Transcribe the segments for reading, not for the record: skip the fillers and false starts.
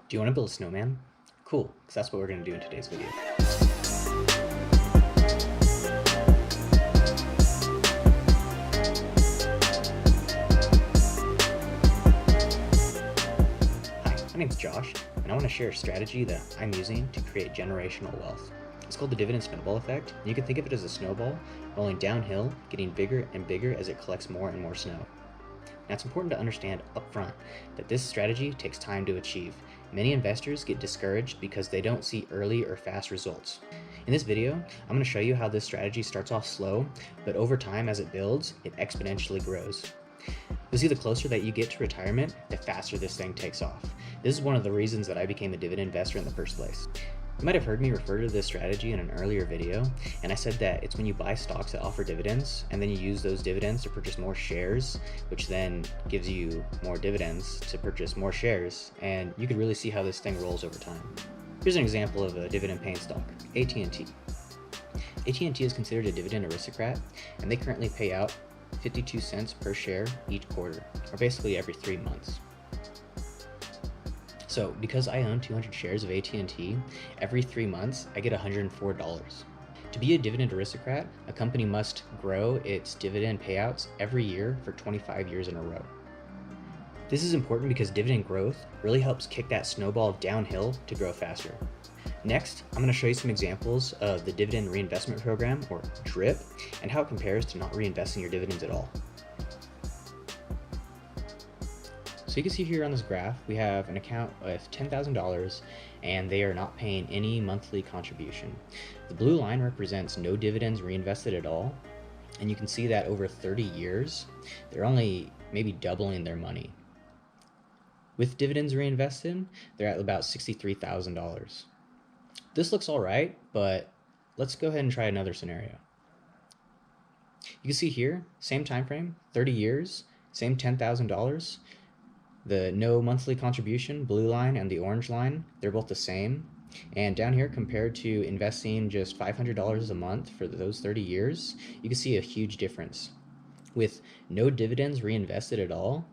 Do you want to build a snowman? Cool, because that's what we're going to do in today's video. Hi, my name's Josh, and I want to share a strategy that I'm using to create generational wealth. It's called the dividend snowball effect, and you can think of it as a snowball rolling downhill, getting bigger and bigger as it collects more and more snow. Now, it's important to understand upfront that this strategy takes time to achieve. Many investors get discouraged because they don't see early or fast results. In this video, I'm going to show you how this strategy starts off slow, but over time as it builds, it exponentially grows. You'll see the closer that you get to retirement, the faster this thing takes off. This is one of the reasons that I became a dividend investor in the first place. You might have heard me refer to this strategy in an earlier video, and I said that it's when you buy stocks that offer dividends, and then you use those dividends to purchase more shares, which then gives you more dividends to purchase more shares, and you can really see how this thing rolls over time. Here's an example of a dividend-paying stock, AT&T. AT&T is considered a dividend aristocrat, and they currently pay out 52 cents per share each quarter, or basically every 3 months. So because I own 200 shares of AT&T, every 3 months I get $104. To be a dividend aristocrat, a company must grow its dividend payouts every year for 25 years in a row. This is important because dividend growth really helps kick that snowball downhill to grow faster. Next, I'm going to show you some examples of the dividend reinvestment program, or DRIP, and how it compares to not reinvesting your dividends at all. So you can see here on this graph, we have an account with $10,000 and they are not paying any monthly contribution. The blue line represents no dividends reinvested at all. And you can see that over 30 years, they're only maybe doubling their money. With dividends reinvested, they're at about $63,000. This looks all right, but let's go ahead and try another scenario. You can see here, same time frame, 30 years, same $10,000. The no monthly contribution, blue line, and the orange line, they're both the same. And down here, compared to investing just $500 a month for those 30 years, you can see a huge difference. With no dividends reinvested at all,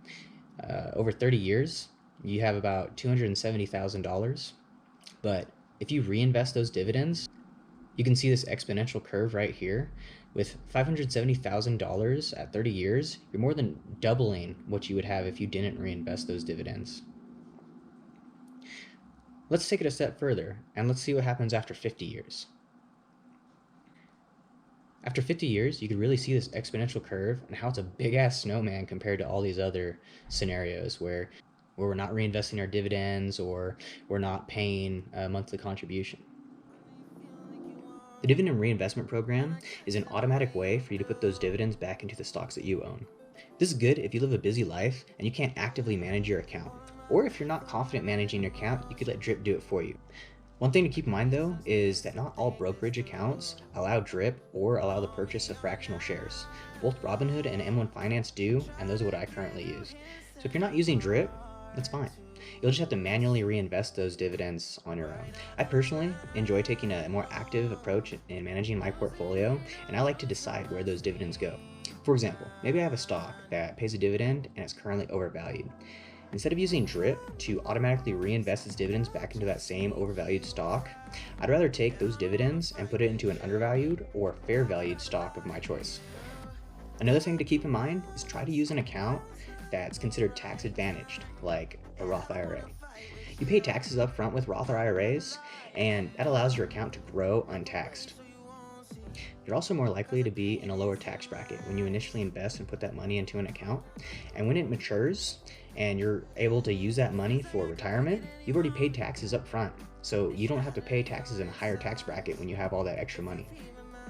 over 30 years, you have about $270,000. But if you reinvest those dividends, you can see this exponential curve right here. With $570,000 at 30 years, you're more than doubling what you would have if you didn't reinvest those dividends. Let's take it a step further, and let's see what happens after 50 years. After 50 years, you can really see this exponential curve and how it's a big-ass snowman compared to all these other scenarios where we're not reinvesting our dividends or we're not paying a monthly contribution. The dividend reinvestment program is an automatic way for you to put those dividends back into the stocks that you own. This is good if you live a busy life and you can't actively manage your account. Or if you're not confident managing your account, you could let DRIP do it for you. One thing to keep in mind though is that not all brokerage accounts allow DRIP or allow the purchase of fractional shares. Both Robinhood and M1 Finance do, and those are what I currently use. So if you're not using DRIP, that's fine. You'll just have to manually reinvest those dividends on your own. I personally enjoy taking a more active approach in managing my portfolio, and I like to decide where those dividends go. For example, maybe I have a stock that pays a dividend and it's currently overvalued. Instead of using DRIP to automatically reinvest its dividends back into that same overvalued stock, I'd rather take those dividends and put it into an undervalued or fair valued stock of my choice. Another thing to keep in mind is try to use an account that's considered tax advantaged, like a Roth IRA. You pay taxes up front with Roth IRAs, and that allows your account to grow untaxed. You're also more likely to be in a lower tax bracket when you initially invest and put that money into an account. And when it matures and you're able to use that money for retirement, you've already paid taxes up front. So you don't have to pay taxes in a higher tax bracket when you have all that extra money.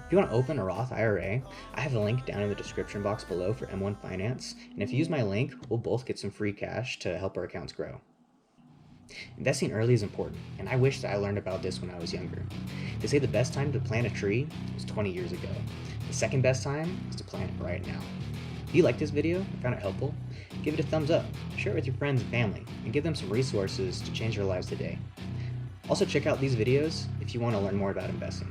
If you want to open a Roth IRA, I have a link down in the description box below for M1 Finance, and if you use my link, we'll both get some free cash to help our accounts grow. Investing early is important, and I wish that I learned about this when I was younger. They say the best time to plant a tree was 20 years ago. The second best time is to plant it right now. If you liked this video and found it helpful, give it a thumbs up, share it with your friends and family, and give them some resources to change their lives today. Also check out these videos if you want to learn more about investing.